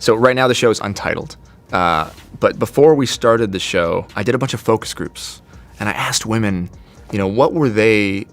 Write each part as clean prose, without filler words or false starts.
So right now the show is untitled. But before we started the show, I did a bunch of focus groups, and I asked women, what would they...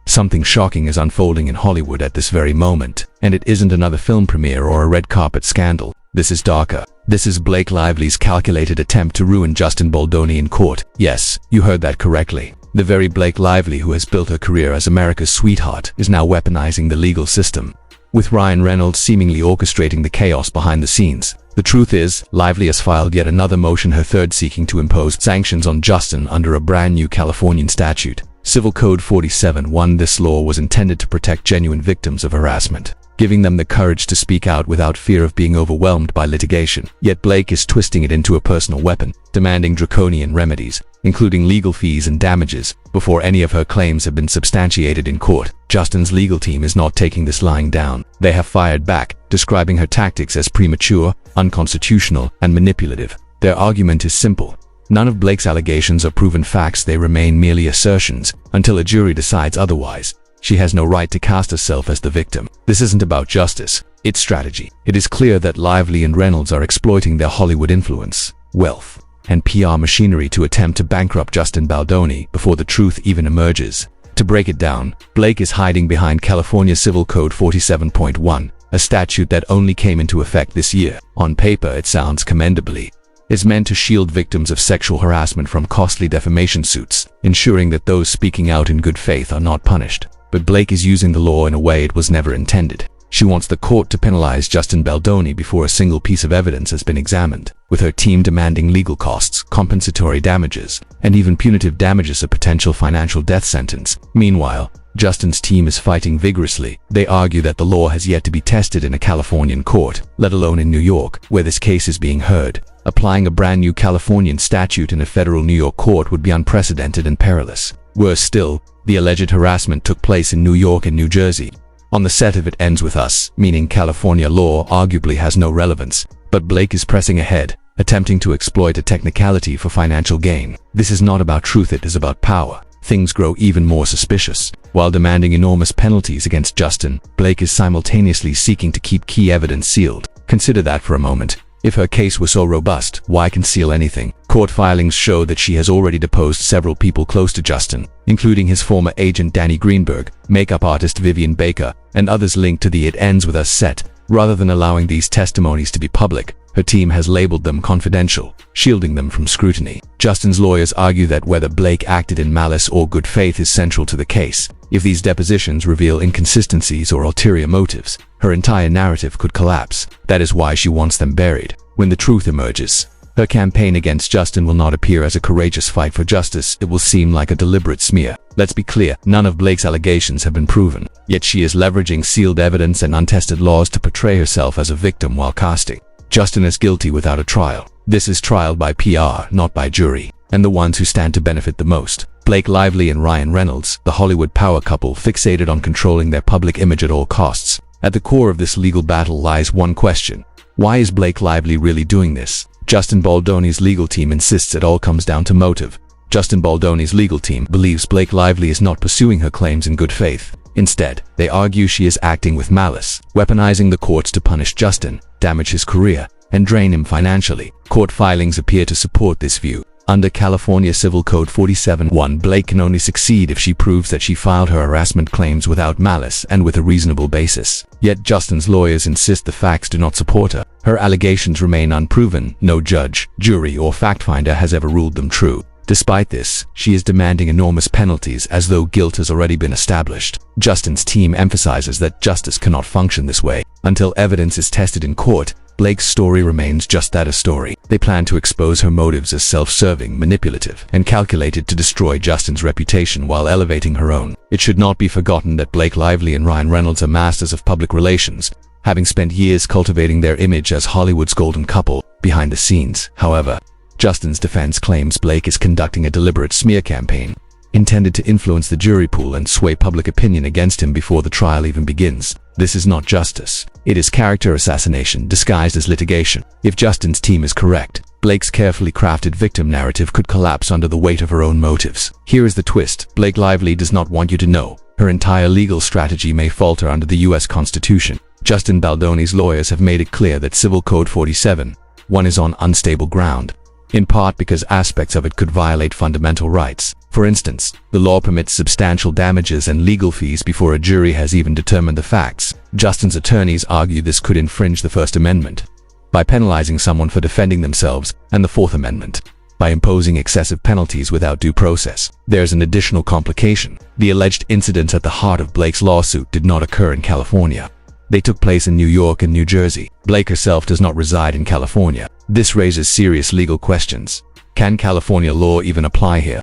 Something shocking is unfolding in Hollywood at this very moment, and it isn't another film premiere or a red carpet scandal. This is darker. This is Blake Lively's calculated attempt to ruin Justin Baldoni in court. Yes, you heard that correctly. The very Blake Lively who has built her career as America's sweetheart is now weaponizing the legal system, with Ryan Reynolds seemingly orchestrating the chaos behind the scenes. The truth is, Lively has filed yet another motion, her third, seeking to impose sanctions on Justin under a brand new Californian statute, Civil Code 47-1. This law was intended to protect genuine victims of harassment, giving them the courage to speak out without fear of being overwhelmed by litigation. Yet Blake is twisting it into a personal weapon, demanding draconian remedies, including legal fees and damages, before any of her claims have been substantiated in court. Justin's legal team is not taking this lying down. They have fired back, describing her tactics as premature, unconstitutional, and manipulative. Their argument is simple. None of Blake's allegations are proven facts. They remain merely assertions until a jury decides otherwise. She has no right to cast herself as the victim. This isn't about justice, it's strategy. It is clear that Lively and Reynolds are exploiting their Hollywood influence, wealth, and PR machinery to attempt to bankrupt Justin Baldoni before the truth even emerges. To break it down, Blake is hiding behind California Civil Code 47.1, a statute that only came into effect this year. On paper, it sounds commendably. It's meant to shield victims of sexual harassment from costly defamation suits, ensuring that those speaking out in good faith are not punished. But Blake is using the law in a way it was never intended. She wants the court to penalize Justin Baldoni before a single piece of evidence has been examined, with her team demanding legal costs, compensatory damages, and even punitive damages, a potential financial death sentence. Meanwhile, Justin's team is fighting vigorously. They argue that the law has yet to be tested in a Californian court, let alone in New York, where this case is being heard. Applying a brand new Californian statute in a federal New York court would be unprecedented and perilous. Worse still, the alleged harassment took place in New York and New Jersey. On the set of It Ends With Us, meaning California law arguably has no relevance, but Blake is pressing ahead, attempting to exploit a technicality for financial gain. This is not about truth, it is about power. Things grow even more suspicious. While demanding enormous penalties against Justin, Blake is simultaneously seeking to keep key evidence sealed. Consider that for a moment. If her case were so robust, why conceal anything? Court filings show that she has already deposed several people close to Justin, including his former agent Danny Greenberg, makeup artist Vivian Baker, and others linked to the It Ends With Us set. Rather than allowing these testimonies to be public, her team has labeled them confidential, shielding them from scrutiny. Justin's lawyers argue that whether Blake acted in malice or good faith is central to the case. If these depositions reveal inconsistencies or ulterior motives, her entire narrative could collapse. That is why she wants them buried. When the truth emerges, her campaign against Justin will not appear as a courageous fight for justice, it will seem like a deliberate smear. Let's be clear, none of Blake's allegations have been proven, yet she is leveraging sealed evidence and untested laws to portray herself as a victim while casting Justin as guilty without a trial. This is trial by PR, not by jury, and the ones who stand to benefit the most. Blake Lively and Ryan Reynolds, the Hollywood power couple fixated on controlling their public image at all costs. At the core of this legal battle lies one question. Why is Blake Lively really doing this? Justin Baldoni's legal team insists it all comes down to motive. Justin Baldoni's legal team believes Blake Lively is not pursuing her claims in good faith. Instead, they argue she is acting with malice, weaponizing the courts to punish Justin, damage his career, and drain him financially. Court filings appear to support this view. Under California Civil Code 47.1, Blake can only succeed if she proves that she filed her harassment claims without malice and with a reasonable basis. Yet Justin's lawyers insist the facts do not support her. Her allegations remain unproven. No judge, jury, or fact finder has ever ruled them true. Despite this, she is demanding enormous penalties as though guilt has already been established. Justin's team emphasizes that justice cannot function this way. Until evidence is tested in court, Blake's story remains just that, a story. They plan to expose her motives as self-serving, manipulative, and calculated to destroy Justin's reputation while elevating her own. It should not be forgotten that Blake Lively and Ryan Reynolds are masters of public relations, having spent years cultivating their image as Hollywood's golden couple. Behind the scenes, however, Justin's defense claims Blake is conducting a deliberate smear campaign, intended to influence the jury pool and sway public opinion against him before the trial even begins. This is not justice. It is character assassination disguised as litigation. If Justin's team is correct, Blake's carefully crafted victim narrative could collapse under the weight of her own motives. Here is the twist. Blake Lively does not want you to know. Her entire legal strategy may falter under the US Constitution. Justin Baldoni's lawyers have made it clear that Civil Code 47(1) is on unstable ground, in part because aspects of it could violate fundamental rights. For instance, the law permits substantial damages and legal fees before a jury has even determined the facts. Justin's attorneys argue this could infringe the First Amendment by penalizing someone for defending themselves, and the Fourth Amendment by imposing excessive penalties without due process. There's an additional complication. The alleged incidents at the heart of Blake's lawsuit did not occur in California. They took place in New York and New Jersey. Blake herself does not reside in California. This raises serious legal questions. Can California law even apply here?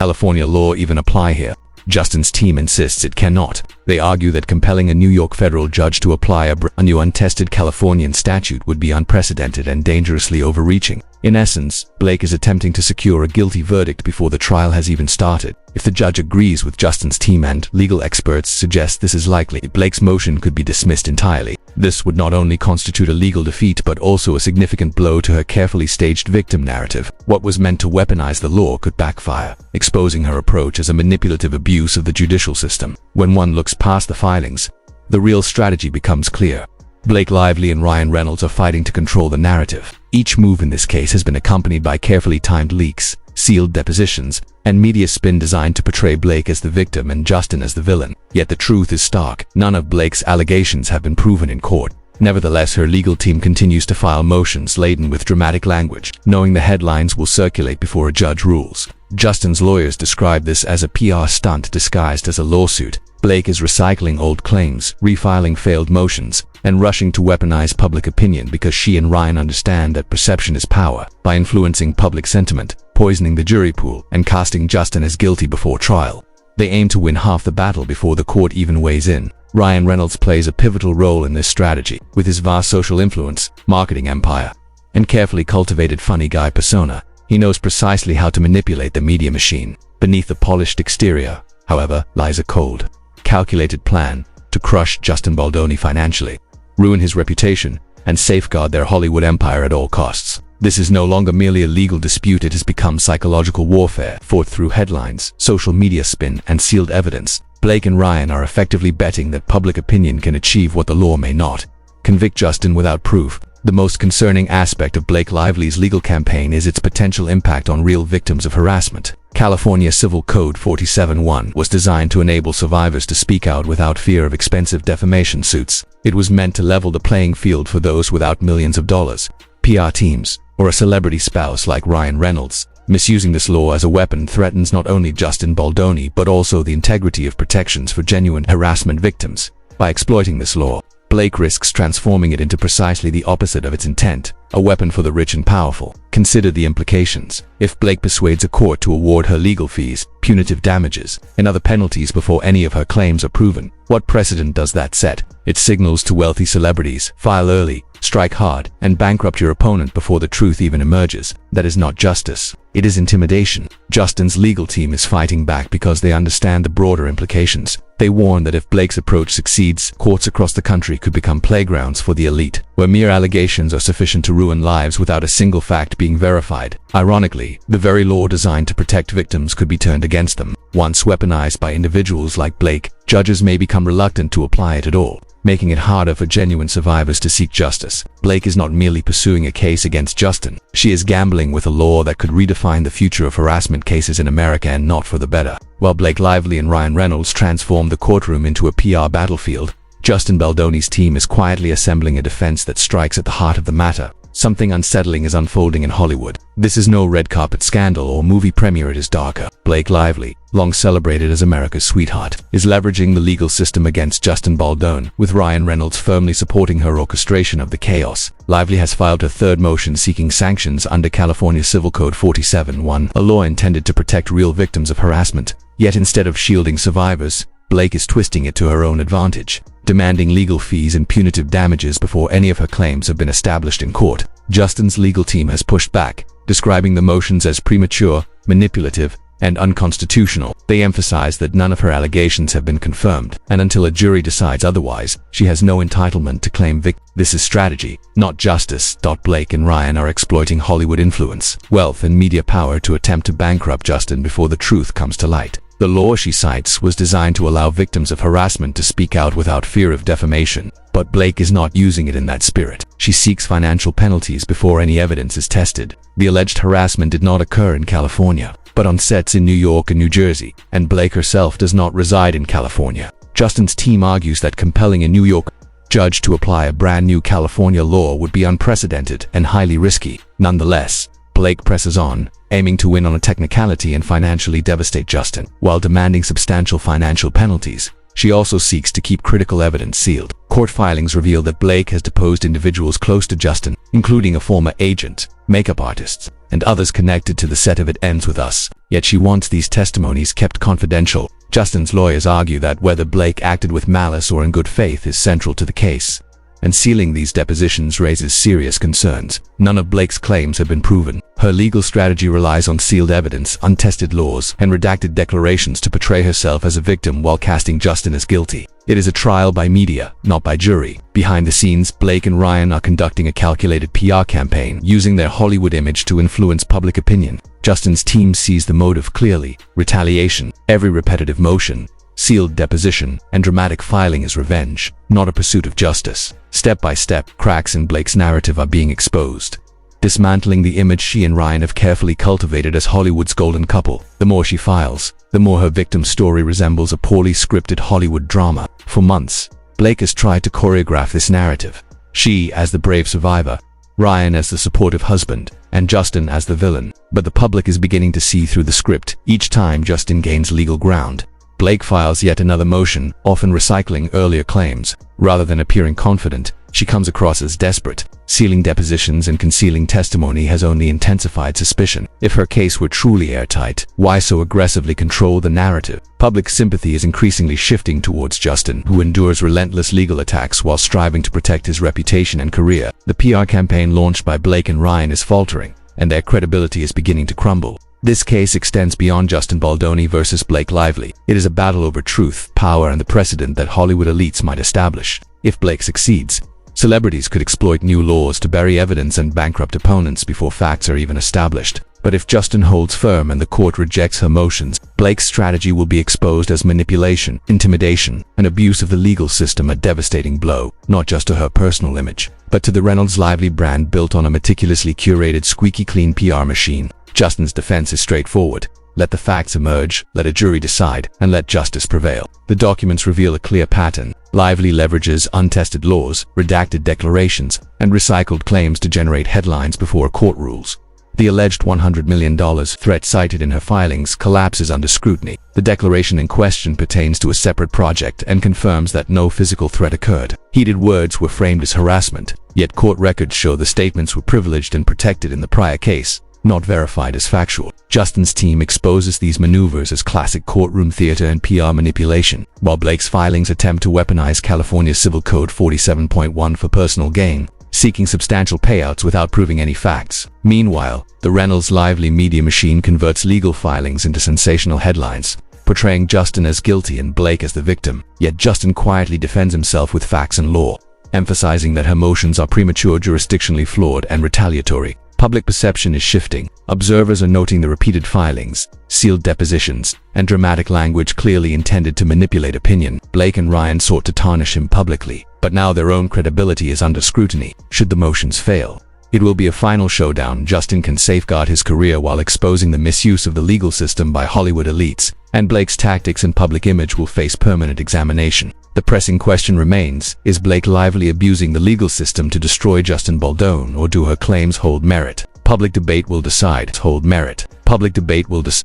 Justin's team insists it cannot. They argue that compelling a New York federal judge to apply a new untested Californian statute would be unprecedented and dangerously overreaching. In essence, Blake is attempting to secure a guilty verdict before the trial has even started. If the judge agrees with Justin's team, and legal experts suggest this is likely, Blake's motion could be dismissed entirely. This would not only constitute a legal defeat but also a significant blow to her carefully staged victim narrative. What was meant to weaponize the law could backfire, exposing her approach as a manipulative abuse of the judicial system. When one looks past the filings, the real strategy becomes clear. Blake Lively and Ryan Reynolds are fighting to control the narrative. Each move in this case has been accompanied by carefully timed leaks, sealed depositions, and media spin designed to portray Blake as the victim and Justin as the villain. Yet the truth is stark. None of Blake's allegations have been proven in court. Nevertheless, her legal team continues to file motions laden with dramatic language, knowing the headlines will circulate before a judge rules. Justin's lawyers describe this as a PR stunt disguised as a lawsuit. Blake is recycling old claims, refiling failed motions, and rushing to weaponize public opinion because she and Ryan understand that perception is power. By influencing public sentiment, poisoning the jury pool, and casting Justin as guilty before trial, they aim to win half the battle before the court even weighs in. Ryan Reynolds plays a pivotal role in this strategy. With his vast social influence, marketing empire, and carefully cultivated funny guy persona, he knows precisely how to manipulate the media machine. Beneath the polished exterior, however, lies a cold, calculated plan to crush Justin Baldoni financially, ruin his reputation, and safeguard their Hollywood empire at all costs. This is no longer merely a legal dispute, it has become psychological warfare, fought through headlines, social media spin, and sealed evidence. Blake and Ryan are effectively betting that public opinion can achieve what the law may not: convict Justin without proof. The most concerning aspect of Blake Lively's legal campaign is its potential impact on real victims of harassment. California Civil Code 47(1) was designed to enable survivors to speak out without fear of expensive defamation suits. It was meant to level the playing field for those without millions of dollars, PR teams, or a celebrity spouse like Ryan Reynolds. Misusing this law as a weapon threatens not only Justin Baldoni but also the integrity of protections for genuine harassment victims. By exploiting this law, Blake risks transforming it into precisely the opposite of its intent, a weapon for the rich and powerful. Consider the implications. If Blake persuades a court to award her legal fees, punitive damages, and other penalties before any of her claims are proven, what precedent does that set? It signals to wealthy celebrities: file early, strike hard, and bankrupt your opponent before the truth even emerges. That is not justice. It is intimidation. Justin's legal team is fighting back because they understand the broader implications. They warn that if Blake's approach succeeds, courts across the country could become playgrounds for the elite, where mere allegations are sufficient to ruin lives without a single fact being verified. Ironically, the very law designed to protect victims could be turned against them. Once weaponized by individuals like Blake, judges may become reluctant to apply it at all, making it harder for genuine survivors to seek justice. Blake is not merely pursuing a case against Justin. She is gambling with a law that could redefine the future of harassment cases in America, and not for the better. While Blake Lively and Ryan Reynolds transform the courtroom into a PR battlefield, Justin Baldoni's team is quietly assembling a defense that strikes at the heart of the matter. Something unsettling is unfolding in Hollywood. This is no red carpet scandal or movie premiere, it is darker. Blake Lively, long celebrated as America's sweetheart, is leveraging the legal system against Justin Baldoni, with Ryan Reynolds firmly supporting her orchestration of the chaos. Lively has filed her third motion seeking sanctions under California Civil Code 47(1), a law intended to protect real victims of harassment. Yet instead of shielding survivors, Blake is twisting it to her own advantage, demanding legal fees and punitive damages before any of her claims have been established in court. Justin's legal team has pushed back, describing the motions as premature, manipulative, and unconstitutional. They emphasize that none of her allegations have been confirmed, and until a jury decides otherwise, she has no entitlement to claim victim. This is strategy, not justice. Blake and Ryan are exploiting Hollywood influence, wealth, and media power to attempt to bankrupt Justin before the truth comes to light. The law she cites was designed to allow victims of harassment to speak out without fear of defamation. But Blake is not using it in that spirit. She seeks financial penalties before any evidence is tested. The alleged harassment did not occur in California, but on sets in New York and New Jersey, and Blake herself does not reside in California. Justin's team argues that compelling a New York judge to apply a brand new California law would be unprecedented and highly risky. Nonetheless, Blake presses on, aiming to win on a technicality and financially devastate Justin. While demanding substantial financial penalties, she also seeks to keep critical evidence sealed. Court filings reveal that Blake has deposed individuals close to Justin, including a former agent, makeup artists, and others connected to the set of It Ends With Us. Yet she wants these testimonies kept confidential. Justin's lawyers argue that whether Blake acted with malice or in good faith is central to the case, and sealing these depositions raises serious concerns. None of Blake's claims have been proven. Her legal strategy relies on sealed evidence, untested laws, and redacted declarations to portray herself as a victim while casting Justin as guilty. It is a trial by media, not by jury. Behind the scenes, Blake and Ryan are conducting a calculated PR campaign, using their Hollywood image to influence public opinion. Justin's team sees the motive clearly: retaliation. Every repetitive motion, sealed deposition, and dramatic filing is revenge, not a pursuit of justice. Step by step, cracks in Blake's narrative are being exposed, dismantling the image she and Ryan have carefully cultivated as Hollywood's golden couple. The more she files, the more her victim's story resembles a poorly scripted Hollywood drama. For months, Blake has tried to choreograph this narrative. She as the brave survivor, Ryan as the supportive husband, and Justin as the villain. But the public is beginning to see through the script. Each time Justin gains legal ground, Blake files yet another motion, often recycling earlier claims. Rather than appearing confident, she comes across as desperate. Sealing depositions and concealing testimony has only intensified suspicion. If her case were truly airtight, why so aggressively control the narrative? Public sympathy is increasingly shifting towards Justin, who endures relentless legal attacks while striving to protect his reputation and career. The PR campaign launched by Blake and Ryan is faltering, and their credibility is beginning to crumble. This case extends beyond Justin Baldoni versus Blake Lively. It is a battle over truth, power, and the precedent that Hollywood elites might establish. If Blake succeeds, celebrities could exploit new laws to bury evidence and bankrupt opponents before facts are even established. But if Justin holds firm and the court rejects her motions, Blake's strategy will be exposed as manipulation, intimidation, and abuse of the legal system, a devastating blow, not just to her personal image, but to the Reynolds Lively brand built on a meticulously curated, squeaky clean PR machine. Justin's defense is straightforward. Let the facts emerge, let a jury decide, and let justice prevail. The documents reveal a clear pattern. Lively leverages untested laws, redacted declarations, and recycled claims to generate headlines before a court rules. The alleged $100 million threat cited in her filings collapses under scrutiny. The declaration in question pertains to a separate project and confirms that no physical threat occurred. Heated words were framed as harassment, yet court records show the statements were privileged and protected in the prior case, not verified as factual. Justin's team exposes these maneuvers as classic courtroom theater and PR manipulation, while Blake's filings attempt to weaponize California's Civil Code 47.1 for personal gain, seeking substantial payouts without proving any facts. Meanwhile, the Reynolds Lively media machine converts legal filings into sensational headlines, portraying Justin as guilty and Blake as the victim. Yet Justin quietly defends himself with facts and law, emphasizing that her motions are premature, jurisdictionally flawed, and retaliatory. Public perception is shifting. Observers are noting the repeated filings, sealed depositions, and dramatic language clearly intended to manipulate opinion. Blake and Ryan sought to tarnish him publicly, but now their own credibility is under scrutiny. Should the motions fail, it will be a final showdown. Justin can safeguard his career while exposing the misuse of the legal system by Hollywood elites, and Blake's tactics and public image will face permanent examination. The pressing question remains, is Blake Lively abusing the legal system to destroy Justin Baldoni, or do her claims hold merit? Public debate will decide. Public debate will decide.